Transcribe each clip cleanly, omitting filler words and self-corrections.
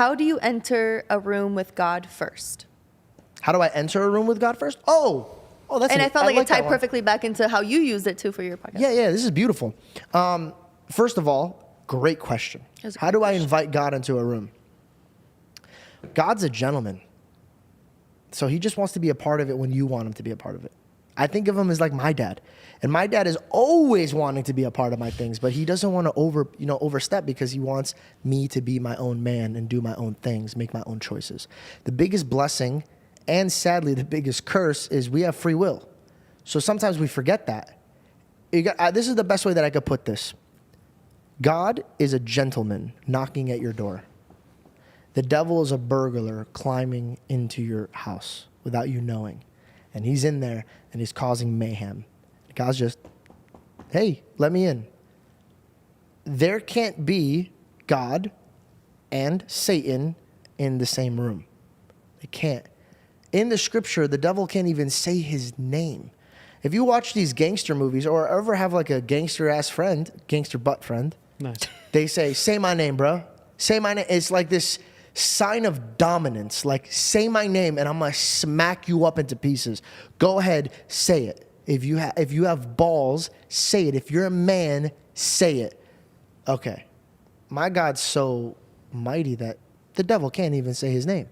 How do you enter a room with God first? How do I enter a room with God first? That's And I felt like it tied that one. perfectly back into how you used it too for your podcast. Yeah, this is beautiful. First of all, great question. That's a How great do I question. invite God into a room? God's a gentleman. So he just wants to be a part of it when you want him to be a part of it. I think of him as like my dad. And my dad is always wanting to be a part of my things, but he doesn't want to overstep because he wants me to be my own man and do my own things, make my own choices. The biggest blessing and sadly the biggest curse is we have free will. So sometimes we forget that. This is the best way that I could put this. God is a gentleman knocking at your door. The devil is a burglar climbing into your house without you knowing. And he's in there and he's causing mayhem. God's just, hey, let me in. There can't be God and Satan in the same room. They can't. In the scripture, the devil can't even say his name. If you watch these gangster movies or ever have like a gangster-ass friend, gangster butt friend, Nice. they say my name, bro. Say my name. It's like this sign of dominance. Like, say my name and I'm going to smack you up into pieces. Go ahead, say it. If you have balls, say it. If you're a man, say it. Okay. My God's so mighty that the devil can't even say his name.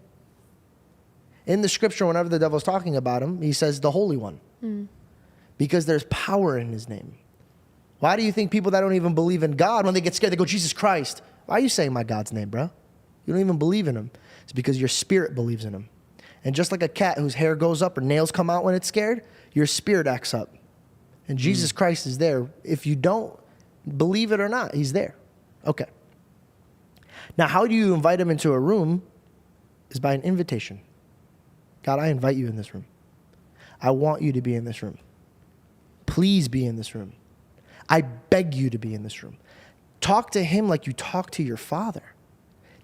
In the scripture, whenever the devil's talking about him, he says the Holy One. Because there's power in his name. Why do you think people that don't even believe in God, when they get scared, they go, Jesus Christ? Why are you saying my God's name, bro? You don't even believe in him. It's because your spirit believes in him. And just like a cat whose hair goes up or nails come out when it's scared, your spirit acts up. And Jesus Christ is there. If you don't believe it or not, he's there. Okay. Now, how do you invite him into a room is by an invitation. God, I invite you in this room. I want you to be in this room. Please be in this room. I beg you to be in this room. Talk to him like you talk to your father.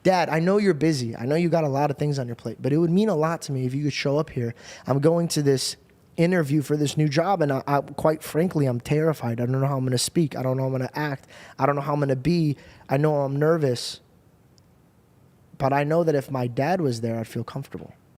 Dad, I know you're busy. I know you got a lot of things on your plate, but it would mean a lot to me if you could show up here. I'm going to this interview for this new job, and I quite frankly, I'm terrified. I don't know how I'm going to speak. I don't know how I'm going to act. I don't know how I'm going to be. I know I'm nervous, but I know that if my dad was there, I'd feel comfortable.